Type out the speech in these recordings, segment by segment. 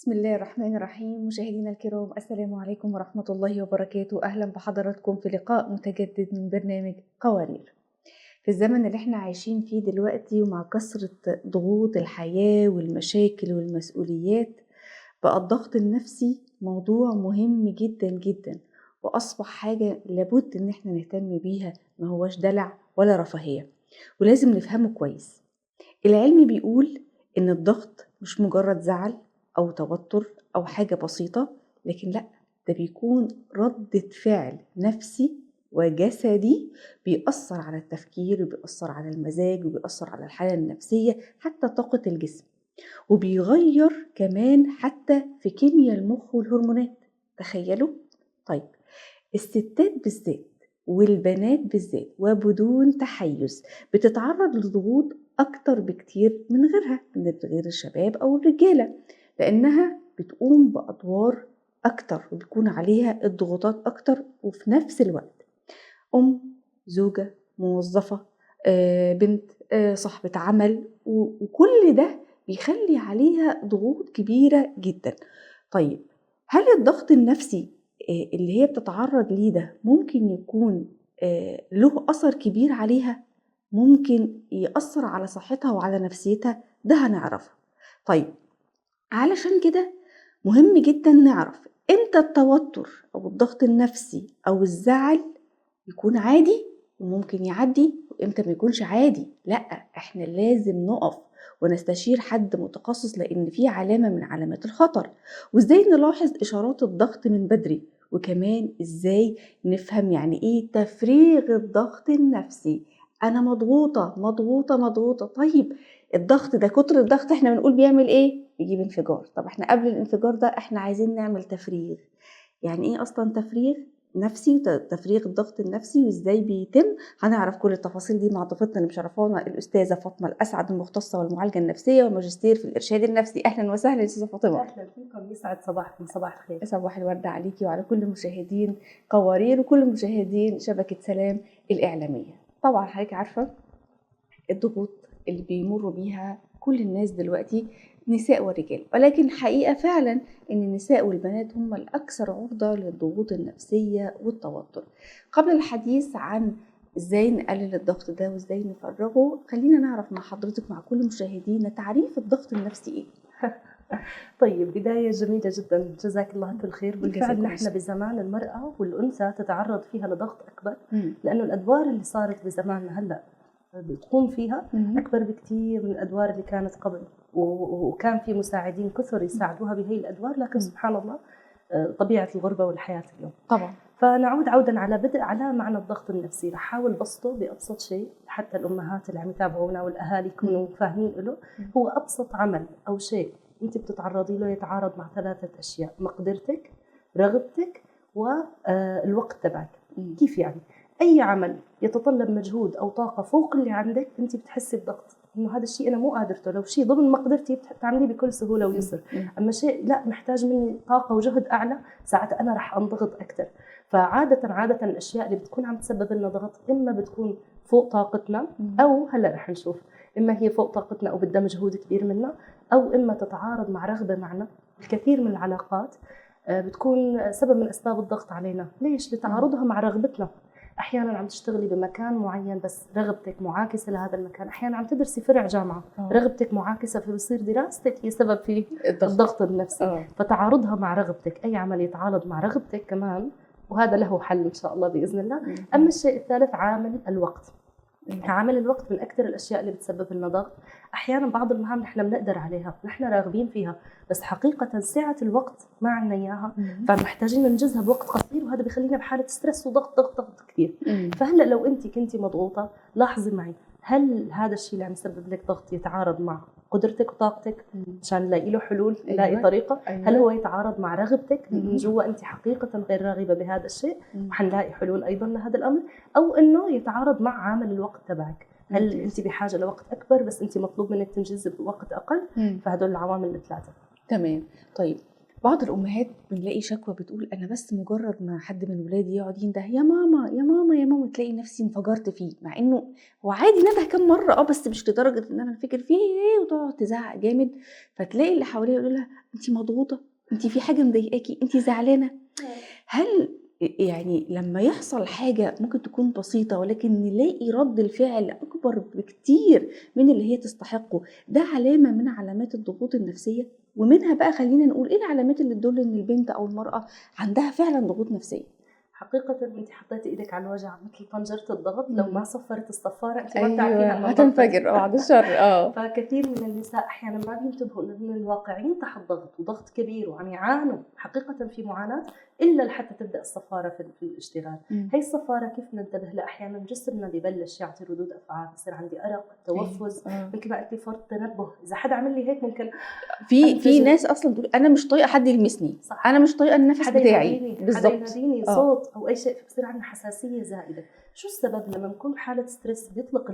بسم الله الرحمن الرحيم. مشاهدينا الكرام، السلام عليكم ورحمة الله وبركاته. أهلا بحضراتكم في لقاء متجدد من برنامج قوارير. في الزمن اللي احنا عايشين فيه دلوقتي، ومع كثرة ضغوط الحياة والمشاكل والمسؤوليات، بقى الضغط النفسي موضوع مهم جدا جدا، وأصبح حاجة لابد ان احنا نهتم بيها، ما هوش دلع ولا رفاهية، ولازم نفهمه كويس. العلم بيقول إن الضغط مش مجرد زعل أو توتر أو حاجة بسيطة، لكن لأ، ده بيكون ردة فعل نفسي وجسدي، بيأثر على التفكير وبيأثر على المزاج وبيأثر على الحالة النفسية، حتى طاقة الجسم، وبيغير كمان حتى في كيمياء المخ والهرمونات. تخيلوا. طيب، الستات بالذات والبنات بالذات وبدون تحيز بتتعرض لضغوط أكتر بكتير من غيرها، من غير الشباب أو الرجالة، لأنها بتقوم بأدوار أكتر وبيكون عليها الضغوطات أكتر، وفي نفس الوقت أم، زوجة، موظفة، بنت، صاحبة عمل، وكل ده بيخلي عليها ضغوط كبيرة جدا. طيب، هل الضغط النفسي اللي هي بتتعرض ليه ده ممكن يكون له أثر كبير عليها؟ ممكن يأثر على صحتها وعلى نفسيتها؟ ده هنعرفه. طيب، علشان كده مهم جدا نعرف امتى التوتر أو الضغط النفسي أو الزعل يكون عادي وممكن يعدي، وامتى ما يكونش عادي. لا، احنا لازم نقف ونستشير حد متخصص، لان في علامة من علامات الخطر. وازاي نلاحظ اشارات الضغط من بدري، وكمان ازاي نفهم يعني ايه تفريغ الضغط النفسي. انا مضغوطة مضغوطة مضغوطة. طيب، الضغط ده، كتر الضغط احنا بنقول بيعمل ايه؟ بيجيب انفجار. طب احنا قبل الانفجار ده احنا عايزين نعمل تفريغ. يعني ايه اصلا تفريغ نفسي وتفريغ الضغط النفسي وازاي بيتم؟ هنعرف كل التفاصيل دي مع ضيفتنا اللي مشرفانا الاستاذه فاطمه الاسعد، المختصه والمعالجه النفسيه والماجستير في الارشاد النفسي. اهلا وسهلا استاذه فاطمه. أهلا فيكم، يسعد صباحكم. صباح الخير. صباح الورد عليكي وعلى كل مشاهدين قوارير وكل مشاهدين شبكه سلام الاعلاميه. طبعا حضرتك عارفه الضغوط اللي بيمروا بيها كل الناس دلوقتي، نساء ورجال، ولكن حقيقة فعلا ان النساء والبنات هم الاكثر عرضة للضغوط النفسية والتوتر. قبل الحديث عن ازاي نقلل الضغط ده وازاي نفرغه، خلينا نعرف مع حضرتك، مع كل مشاهدينا، تعريف الضغط النفسي ايه؟ طيب، بداية جميلة جدا، جزاك الله كل خير. بالفعل جزاكم نحن بزمان المرأة والأنثى تتعرض فيها لضغط أكبر، الله. لأنه الأدوار اللي صارت بزماننا هلأ بتقوم فيها أكبر بكتير من الأدوار اللي كانت قبل، وكان في مساعدين كثر يساعدوها بهي الأدوار، لكن سبحان الله طبيعة الغربة والحياة اليوم. طبعا. فنعود عودا على بدء على معنى الضغط النفسي. رح احاول بسطه بابسط شيء حتى الامهات اللي عم يتابعونا والاهالي يكونوا فاهمين له. هو ابسط عمل او شيء انت بتتعرضي له يتعارض مع ثلاثه اشياء: مقدرتك، رغبتك، والوقت تبعك. كيف يعني؟ اي عمل يتطلب مجهود او طاقه فوق اللي عندك انت بتحسي بضغط، انه هذا الشيء انا مو قادرته. لو شيء ضمن مقدرتي بتعمليه بكل سهوله ويسر، اما شيء لا، محتاج مني طاقه وجهد اعلى، ساعتها انا رح انضغط اكثر. فعادة الأشياء اللي بتكون عم تسبب لنا ضغط إما بتكون فوق طاقتنا، أو هلا رح نشوف، إما هي فوق طاقتنا أو بدها مجهود كبير منا، أو إما تتعارض مع رغبة معنا. الكثير من العلاقات بتكون سبب من أسباب الضغط علينا. ليش؟ لتعارضها مع رغبتنا. أحيانا عم تشتغلي بمكان معين بس رغبتك معاكسة لهذا المكان، أحيانا عم تدرسي فرع جامعة رغبتك معاكسة، فبصير دراستك هي سبب في الضغط النفسي. فتعارضها مع رغبتك، أي عمل يتعارض مع رغبتك كمان، وهذا له حل إن شاء الله بإذن الله. أما الشيء الثالث عامل الوقت. عامل الوقت من أكثر الأشياء اللي بتسبب لنا ضغط. أحيانا بعض المهام نحن بنقدر عليها، نحن راغبين فيها، بس حقيقة سعة الوقت ما عندنا إياها، فمحتاجين ننجزها بوقت قصير، وهذا بيخلينا بحالة ستريس وضغط ضغط ضغط كثير. فهلأ لو أنت كنتي مضغوطة، لاحظي معي، هل هذا الشيء اللي عم يسبب لك ضغط يتعارض مع قدرتك وطاقتك عشان نلاقي له حلول، نلاقي طريقة؟ هل هو يتعارض مع رغبتك من جوا، انت حقيقة غير راغبة بهذا الشيء وحنلاقي حلول ايضا لهذا الامر؟ او انه يتعارض مع عامل الوقت تبعك، هل انت بحاجة لوقت اكبر بس انت مطلوب منك تنجزي بوقت اقل؟ فهدول العوامل الثلاثة. تمام. طيب، بعض الامهات بنلاقي شكوى بتقول انا بس مجرد ما حد من ولادي يقعد ينده يا ماما يا ماما يا ماما تلاقي نفسي انفجرت فيه، مع انه هو عادي نده كام مره بس مش لدرجه ان انا انفجر فيه ايه وتقعد تزعق جامد. فتلاقي اللي حواليها يقولوا لها انت مضغوطه، انت في حاجه مضايقاكي، انت زعلانه. هل يعني لما يحصل حاجة ممكن تكون بسيطة ولكن نلاقي رد الفعل أكبر بكتير من اللي هي تستحقه، ده علامة من علامات الضغوط النفسية؟ ومنها بقى خلينا نقول إيه العلامات اللي تدل إن البنت أو المرأة عندها فعلا ضغوط نفسية؟ حقيقة انت حطيتي ايدك على الوجع مثل طنجرة الضغط، لو ما صفرت الصفارة انت ما أيوة بتعرفيها انها هتنفجر بعد الشر. فكثير من النساء احيانا ما بينتبهوا انهم الواقعين تحت ضغط وضغط كبير وعم يعانوا حقيقة في معاناة الا لحتى تبدا الصفارة في الاشتغال. هي الصفارة كيف ننتبه لها؟ احيانا جسمنا بيبلش يعطي ردود افعال، بصير عندي ارق، توفز، مثل ما قلتي فرط تنبه، اذا حدا عمل لي هيك ممكن في ناس اصلا تقول انا مش طايقه حد يلمسني، صح. انا مش طايقه النفس بتاعي بالضبط، حدا يناديني صوت او اي شيء، بصير عندنا حساسيه زائده. شو السبب؟ لما نكون بحاله ستريس بيطلق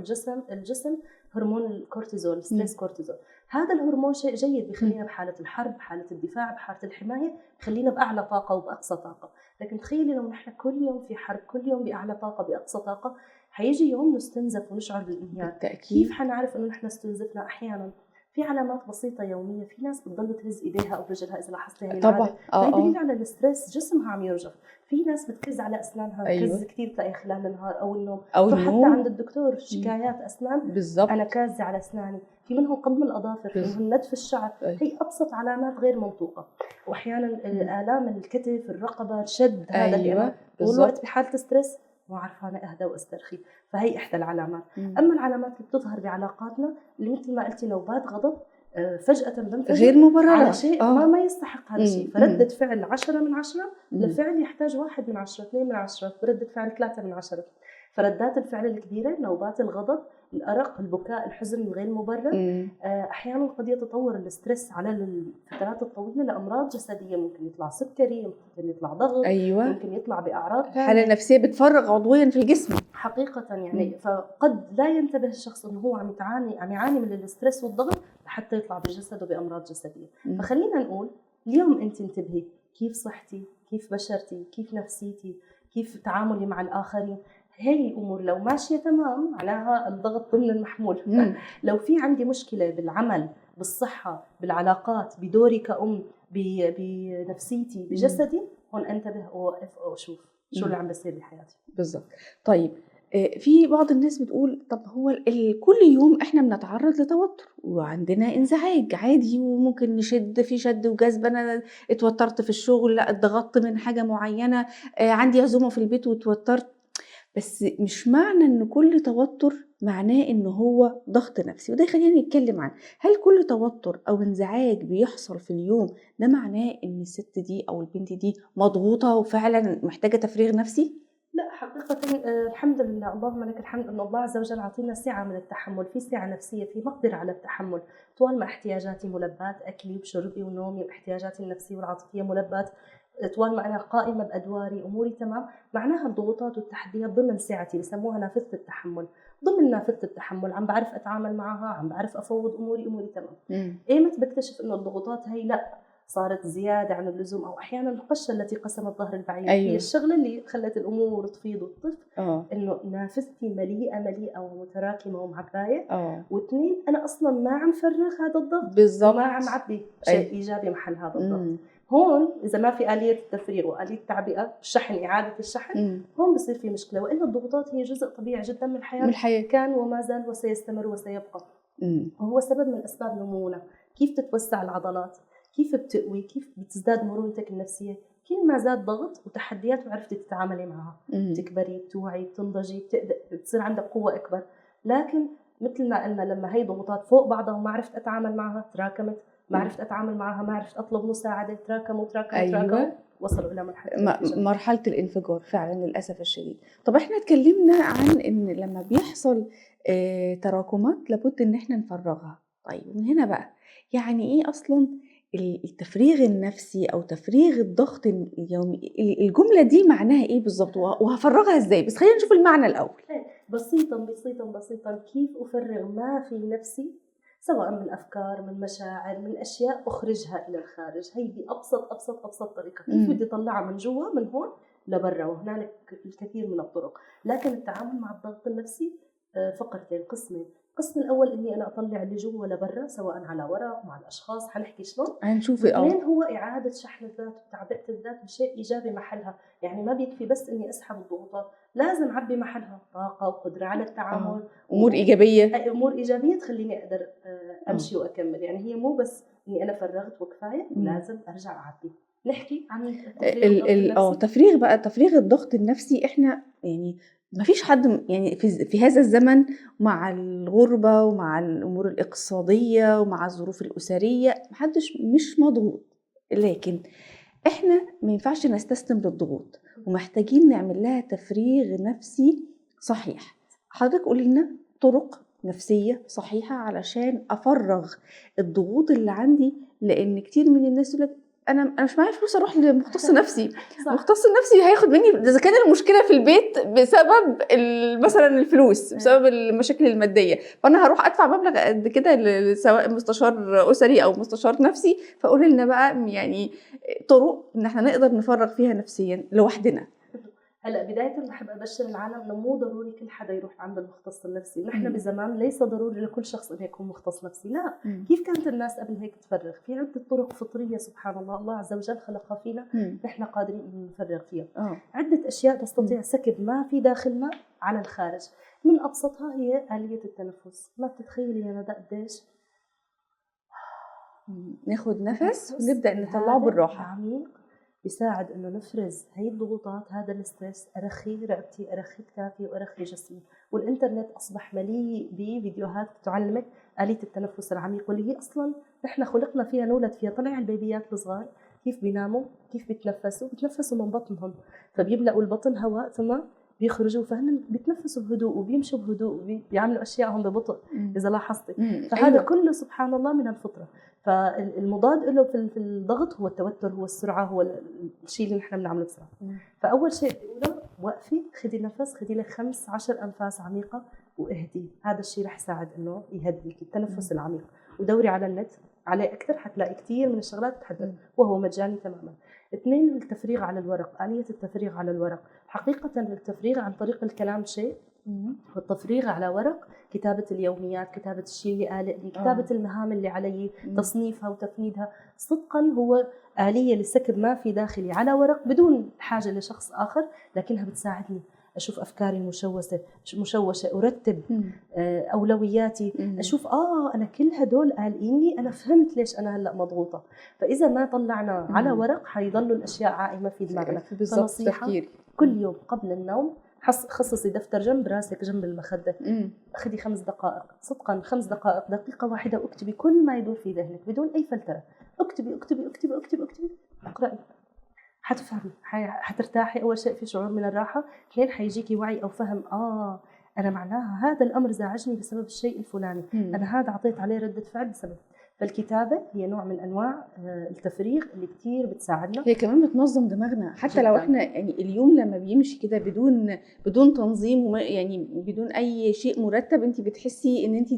الجسم هرمون الكورتيزول، ستريس كورتيزول. هذا الهرمون شيء جيد بيخلينا بحاله الحرب، بحاله الدفاع، بحاله الحمايه، بخلينا باعلى طاقه وباقصى طاقه. لكن تخيلي لو نحن كل يوم في حرب، كل يوم باعلى طاقه باقصى طاقه، حيجي يوم نستنزف ونشعر بالانهيار. كيف حنعرف انه نحن استنزفنا؟ احيانا في علامات بسيطة يومية، في ناس بتضل تهز ايديها او رجلها اذا لاحظتي يعني طبعا هي دليل على الستريس، جسمها عم يرجف. في ناس بتكز على اسنانها، كز كثير تلاقي خلال النهار او النوم، تروح حتى عند الدكتور شكايات اسنان، بالزبط. انا كازة على اسناني. في منهم قضم الاظافر، في منهم نتف الشعر. هي ابسط علامات غير منطوقة. واحيانا الالام الكتف، الرقبة، الشد، هذا اللي طول الوقت بحالة ستريس ما عرفانة اهدى واسترخي. فهي احدى العلامات. اما العلامات اللي بتظهر بعلاقاتنا اللي مثل ما قلتي نوبات غضب فجأة بنفجر غير مبررة على شيء ما يستحق هذا الشيء، فردة فعل 10 من 10 لفعل يحتاج 1 من 10، 2 من 10، ردة فعل 3 من 10. فردات الفعل الكبيرة، نوبات الغضب، الأرق، البكاء، الحزن الغير مبرر، أحيانا قد يتطور الاسترس على الفترات الطويلة لأمراض جسدية، ممكن يطلع سكري، ممكن يطلع ضغط، ممكن يطلع بأعراض حالة نفسية بتفرغ عضويا في الجسم حقيقة يعني. فقد لا ينتبه الشخص أنه هو عم يعاني من الاسترس والضغط حتى يطلع بجسده بأمراض جسدية. فخلينا نقول اليوم أنت انتبهي كيف صحتي، كيف بشرتي، كيف نفسيتي، كيف تعاملي مع الآخرين. هاي الأمور لو ماشية تمام معناها الضغط ضمن المحمول. لو في عندي مشكلة بالعمل، بالصحة، بالعلاقات، بدوري كأم، بنفسيتي، بجسدي، هون أنتبه وأوقف وأشوف شو اللي عم بيصير بحياتي. بالضبط. طيب في بعض الناس بتقول طب هو كل يوم احنا بنتعرض لتوتر وعندنا انزعاج عادي، وممكن نشد في شد وجذب، انا اتوترت في الشغل، لا اتضغطت من حاجة معينة، عندي عزومة في البيت واتوترت. بس مش معنى ان كل توتر معناه ان هو ضغط نفسي، وده خلينا نتكلم عنه. هل كل توتر او انزعاج بيحصل في اليوم ده معناه ان الست دي او البنت دي مضغوطة وفعلا محتاجة تفريغ نفسي؟ لا حقيقة الحمد لله، اللهم لك الحمد أن الله عز وجل عطينا سعة من التحمل، في سعة نفسية، في مقدرة على التحمل طوال ما احتياجاتي ملبات، أكلي وشربي ونومي واحتياجاتي النفسية والعاطفية ملبات، طوال ما أنا قائمة بأدواري أموري تمام. معناها الضغوطات والتحديات ضمن سعتي، بسموها نافذة التحمل. ضمن نافذة التحمل عم بعرف أتعامل معها، عم بعرف أفوض أموري تمام. إيمت بكتشف إنه الضغوطات هي لا صارت زيادة عن اللزوم، أو أحيانا القشة التي قسمت ظهر البعير. هي الشغلة اللي خلت الأمور تفيض وتطف. إنه نافذتي مليئة ومتراكمة ومعباية. واثنين أنا أصلا ما عم فرغ هذا الضغط بالزبط، وما عم عبي شيء إيجابي محل هذا الضغط. هون إذا ما في آلية التفريغ وآلية التعبئة، الشحن، إعادة الشحن، هون بصير في مشكلة. وإلا الضغوطات هي جزء طبيعي جدا من الحياة. كان وما زال وسيستمر وسيبقى. وهو سبب من أسباب نمونا. كيف تتوسع العضلات، كيف بتقوي، كيف بتزداد مرونتك النفسية. كل ما زاد ضغط وتحديات وعرفتي تتعاملي معها، تكبري، بتوعي، بتنضجي، بتصير عندك قوة أكبر. لكن مثل ما قلنا لما هي ضغوطات فوق بعضها وما عرفت أتعامل معها تراكمت، ما عرفت أتعامل معها، ما عرفت أطلب مساعدة، تراكموا وصلوا إلى مرحلة الانفجار فعلا للأسف الشديد. طب احنا اتكلمنا عن إن لما بيحصل تراكمات لابد إن احنا نفرغها. طيب من هنا بقى يعني إيه أصلا التفريغ النفسي أو تفريغ الضغط اليومي؟ الجملة دي معناها إيه بالظبط وهفرغها إزاي؟ بس خلينا نشوف المعنى الأول. بسيطا كيف أفرغ ما في نفسي سواء من أفكار، من مشاعر، من أشياء أخرجها إلى الخارج. هي بأبسط طريقة. كيف بدي أطلعها من جوا، من هون لبرا، وهنالك الكثير من الطرق. لكن التعامل مع الضغط النفسي فقرتين، قسمين. القسم الأول إني أنا أطلع اللي جوا لبرا، سواء على ورق مع الأشخاص، حنحكي شلون. هنشوف. واثنين هو إعادة شحن الذات وتعبئة الذات بشيء إيجابي محلها. يعني ما بيكفي بس إني أسحب الضغوطات، لازم أعبي محلها طاقة وقدرة على التعامل. أمور إيجابية. أمور إيجابية تخليني أقدر أمشي وأكمل. يعني هي مو بس إني أنا فرغت وكفاية، لازم أرجع أعبي. نحكي عن تفريغ بقى، تفريغ الضغط النفسي. إحنا يعني ما فيش حد يعني في هذا الزمن مع الغربة ومع الأمور الاقتصادية ومع الظروف الأسرية محدش مش مضغوط، لكن إحنا ما ينفعش نستسلم للضغوط ومحتاجين نعمل لها تفريغ نفسي صحيح. حضرتك قولي لنا طرق نفسية صحيحة علشان أفرغ الضغوط اللي عندي، لأن كتير من الناس يقول لك انا مش معايا فلوس اروح لمختص نفسي. المختص النفسي هياخد مني اذا كان المشكله في البيت بسبب مثلا الفلوس، بسبب المشاكل الماديه، فانا هروح ادفع مبلغ قد كده سواء مستشار اسري او مستشار نفسي. فقولي لنا بقى يعني طرق ان احنا نقدر نفرغ فيها نفسيا لوحدنا. هلا بداية بحب أبشر العالم إنه مو ضروري كل حدا يروح عند المختص النفسي. نحن بزمان ليس ضروري لكل شخص إنه يكون مختص نفسي، لا. كيف كانت الناس قبل هيك تفرغ؟ في عدة طرق فطرية سبحان الله، الله عز وجل خلقها فينا، نحن قادرين إن نفرغ فيها. عدة أشياء نستطيع سكب ما في داخلنا على الخارج. من أبسطها هي آلية التنفس. ما بتتخيلي يا ندى قديش ناخد نفس ونبدأ نطلعه بالراحة عميق، بيساعد انه نفرز هي الضغوطات، هذا الستريس، ارخي رقبتي، ارخي كتافي، وارخي جسمي. والانترنت اصبح مليء بفيديوهات تعلمك آلية التنفس العميق، واللي هي اصلا نحن خلقنا فيها، نولد فيها. طلع البيبيات الصغار كيف بيناموا، كيف بيتنفسوا من بطنهم، فبيملأوا البطن هواء ثم بيخرجوا، فهن بيتنفسوا بهدوء وبيمشوا بهدوء وبيعملوا اشيائهم ببطء. اذا لاحظتي فهذا كله سبحان الله من الفطره. فالمضاد له في الضغط هو التوتر، هو السرعه، هو الشيء اللي نحن بنعمله بسرعه. فاول شيء بقوله وقفي، خدي نفس، خدي لك 15 انفاس عميقه واهدي. هذا الشيء رح يساعد انه يهديك التنفس العميق. ودوري على النت عليه اكثر، حتلاقي كثير من الشغلات تحدث وهو مجاني تماما. 2 التفريغ على الورق، آلية التفريغ على الورق. حقيقة التفريغ عن طريق الكلام شيء، والتفريغ على ورق كتابة اليوميات، كتابة الشيء اللي قالقني، كتابة المهام اللي علي، تصنيفها وتفنيدها. صدقا هو آلية لسكب ما في داخلي على ورق بدون حاجة لشخص آخر، لكنها بتساعدني أشوف أفكاري مشوشة، أرتب أولوياتي، أشوف أنا كل هدول قالقيني، أنا فهمت ليش أنا هلأ مضغوطة. فإذا ما طلعنا على ورق حيضلوا الأشياء عائمة في دماغنا. فنصيحة كل يوم قبل النوم خصصي دفتر جنب راسك، جنب المخدة، أخذي 5 دقائق، صدقا 5 دقائق، دقيقة واحدة، واكتبي كل ما يدور في ذهنك بدون أي فلترة. اكتبي اكتبي اكتبي اكتبي اكتبي، اقرأي، حتفهمي، حترتاحي. أول شيء في شعور من الراحة، 2 حيجيكي وعي أو فهم. أنا معناها هذا الأمر زعجني بسبب الشيء الفلاني، أنا هذا عطيت عليه ردة فعل بسبب. فالكتابة هي نوع من أنواع التفريغ اللي كتير بتساعدنا. هي كمان بتنظم دماغنا، حتى لو احنا يعني اليوم لما بيمشي كده بدون تنظيم، يعني بدون أي شيء مرتب، انت بتحسي ان انت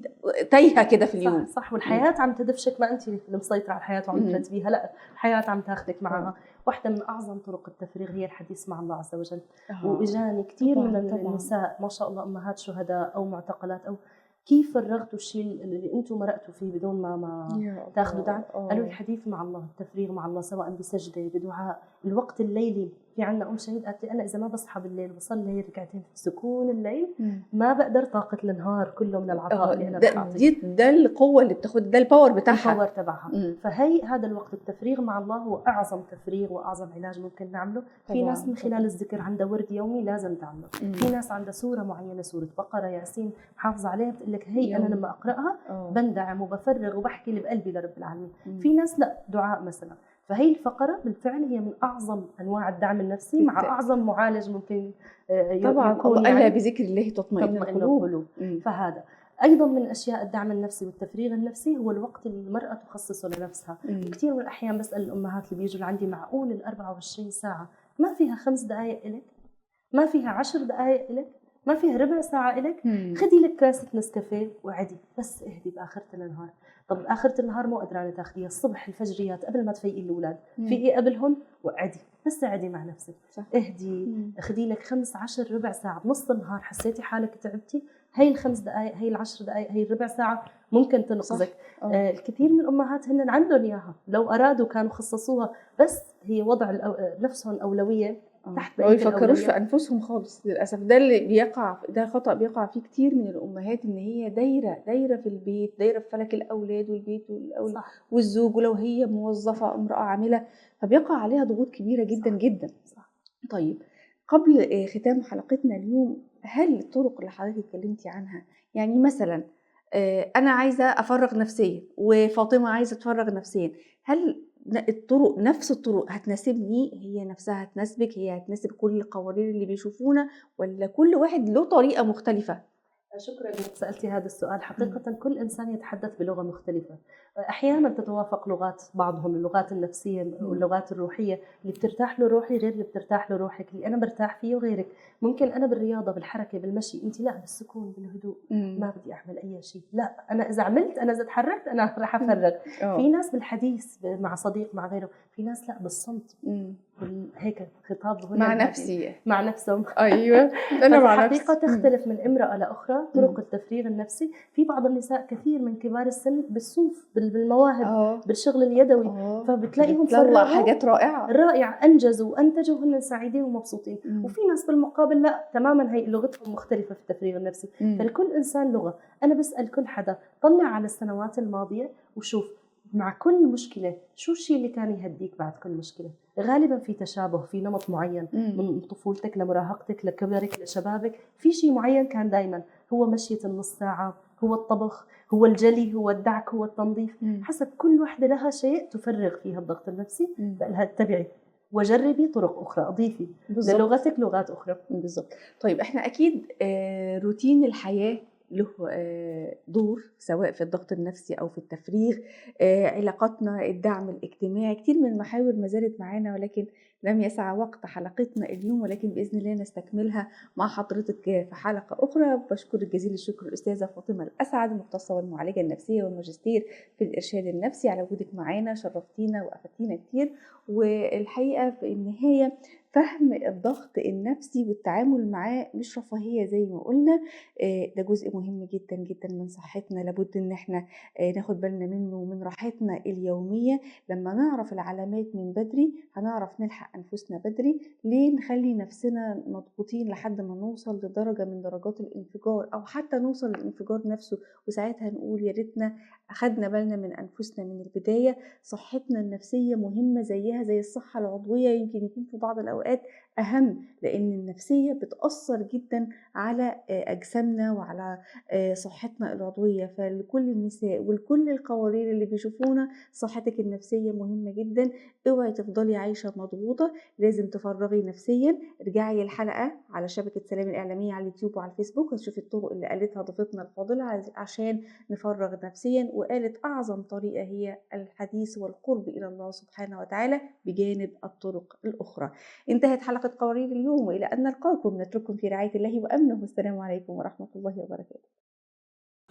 تايهة كده في اليوم. صح. والحياة عم تدفشك، ما انت اللي مسيطرة على الحياة وعم ترتبيها، لا، الحياة عم تاخدك معها. واحدة من أعظم طرق التفريغ هي الحديث مع الله عز وجل. وإجاني كتير من النساء ما شاء الله، أمهات شهداء أو معتقلات، أو كيف فرغتوا الشيء اللي انتم مرقتوا فيه بدون ما تاخذوا دعم. قالوا الحديث مع الله، التفريغ مع الله، سواء بسجده، بدعاء، الوقت الليلي. في عنا شهيد قالت لي انا اذا ما بصحى بالليل بصلي ركعتين في سكون الليل ما بقدر طاقه النهار كله من العطاء اللي انا بعطيه. ده القوه اللي بتاخد، ده الباور بتاعها، الباور تبعها. فهي هذا الوقت التفريغ مع الله هو اعظم تفريغ واعظم علاج ممكن نعمله. في ناس من خلال الذكر عندها ورد يومي لازم تعمله. في ناس عندها سوره معينه، سوره بقره، ياسين، حافظه عليها، بتقول لك هي انا لما اقراها بندعم وبفرغ وبحكي اللي بقلبي لرب العالمين. في ناس لا، دعاء مثلا. فهي الفقرة بالفعل هي من أعظم أنواع الدعم النفسي، مع أعظم معالج ممكن طبعا يكون يعني بذكر الله تطمئن القلوب. فهذا أيضا من أشياء الدعم النفسي والتفريغ النفسي هو الوقت اللي المرأة تخصصه لنفسها. كثير من الأحيان بسأل الأمهات اللي بيجوا لعندي، معقول 24 ساعة ما فيها 5 دقائق إلك؟ ما فيها 10 دقائق إلك؟ ما فيها ربع ساعة إلك، مم. خدي لك كاسة نسكافيه وعدي، بس اهدي بآخرة النهار. طب آخرة النهار مو قدرانة تاخديها، الصبح الفجريات قبل ما تفيقي الأولاد في إيه قبلهم، وعدي بس عدي مع نفسك. صح. اهدي، خدي لك 15 ربع ساعة بنص النهار، حسيتي حالك تعبتي، هي الخمس دقائق، هي العشر دقائق، هي الربع ساعة ممكن تنقذك. الكثير من الأمهات هن عندهم إياها، لو أرادوا كانوا خصصوها، بس هي وضع نفسهم أولوية تحت ما بقية يفكروش في الأولويات. أنفسهم خالص للأسف. ده اللي بيقع، ده خطأ بيقع فيه كتير من الأمهات، إن هي دايرة في البيت، دايرة في فلك الأولاد والبيت صح. والزوج، ولو هي موظفة امرأة عاملة فبيقع عليها ضغوط كبيرة جدا صح. جدا. صح. طيب، قبل ختام حلقتنا اليوم، هل الطرق اللي حضرتك اتكلمتي عنها، يعني مثلا أنا عايزة أفرغ نفسيا وفاطمة عايزة تفرغ نفسيا، هل الطرق نفس الطرق هتناسبني، هي نفسها هتناسبك، هي هتناسب كل القوانين اللي بيشوفونا، ولا كل واحد له طريقة مختلفة؟ شكرا انك سالتي هذا السؤال. حقيقه كل انسان يتحدث بلغه مختلفه، احيانا تتوافق لغات بعضهم، اللغات النفسيه واللغات الروحيه، اللي بترتاح له روحي غير اللي بترتاح له روحك، اللي انا برتاح فيه وغيرك. ممكن انا بالرياضه بالحركه بالمشي، انت لا بالسكون بالهدوء، ما بدي اعمل اي شيء، لا انا اذا عملت، انا اذا تحركت انا راح افرغ. في ناس بالحديث مع صديق مع غيره، في ناس لا بالصمت، هيك خطاب مع نفسي، مع نفسهم. ايوه انا مع نفسي. الحقيقه تختلف من امراه لاخرى طرق التفريغ النفسي. في بعض النساء كثير من كبار السن بالصوف بالمواهب بالشغل اليدوي، فبتلاقيهم بتطلع حاجات رائعه، انجزوا وانتجوا وهن سعيدين ومبسوطين. وفي ناس بالمقابل لا، تماما هي لغتهم مختلفه في التفريغ النفسي. فلكل انسان لغه. انا بسال كل حدا طلع على السنوات الماضيه وشوف مع كل مشكلة شو الشيء اللي كان يهديك بعد كل مشكلة. غالبا في تشابه، في نمط معين من طفولتك لمراهقتك لكبرك لشبابك، في شيء معين كان دايما، هو مشية النص ساعة، هو الطبخ، هو الجلي، هو الدعك، هو التنظيف. حسب كل وحدة لها شيء تفرغ فيها الضغط النفسي، فقالها اتبعي وجربي طرق أخرى، أضيفي للغتك لغات أخرى. بالضبط. طيب احنا أكيد روتين الحياة له دور، سواء في الضغط النفسي أو في التفريغ، علاقاتنا، الدعم الاجتماعي، كتير من المحاور ما زالت معانا، ولكن لم يسع وقت حلقتنا اليوم، ولكن بإذن الله نستكملها مع حضرتك في حلقة أخرى. بشكرك جزيل الشكر الأستاذة فاطمة الأسعد، مختصة والمعالجة النفسية والماجستير في الإرشاد النفسي، على وجودك معانا، شرفتينا وأفدتينا كتير. والحقيقة في النهاية، فهم الضغط النفسي والتعامل معاه مش رفاهية زي ما قلنا، ده جزء مهم جدا جدا من صحتنا، لابد ان احنا ناخد بالنا منه ومن راحتنا اليومية. لما نعرف العلامات من بدري هنعرف نلحق أنفسنا بدري. ليه نخلي نفسنا مضغوطين لحد ما نوصل لدرجة من درجات الانفجار، أو حتى نوصل للانفجار نفسه، وساعتها نقول يا ريتنا أخدنا بالنا من أنفسنا من البداية. صحتنا النفسية مهمة زيها زي الصحة العضوية، يمكن يكون في بعض الأوقات أهم، لأن النفسية بتأثر جدا على أجسامنا وعلى صحتنا العضوية. فلكل النساء ولكل القوارير اللي بيشوفونا، صحتك النفسية مهمة جدا. اوعي تفضلي عايشة مضغوطة، لازم تفرغي نفسيا. ارجعي الحلقة على شبكة سلام الإعلامية على اليوتيوب وعلى الفيسبوك، هتشوفي الطرق اللي قالتها ضيفتنا الفاضلة عشان نفرغ نفسيا. وقالت أعظم طريقة هي الحديث والقرب إلى الله سبحانه وتعالى بجانب الطرق الأخرى. انتهت حلقة قوارير اليوم، وإلى أن نلقاكم نترككم في رعاية الله وأمنه، والسلام عليكم ورحمة الله وبركاته.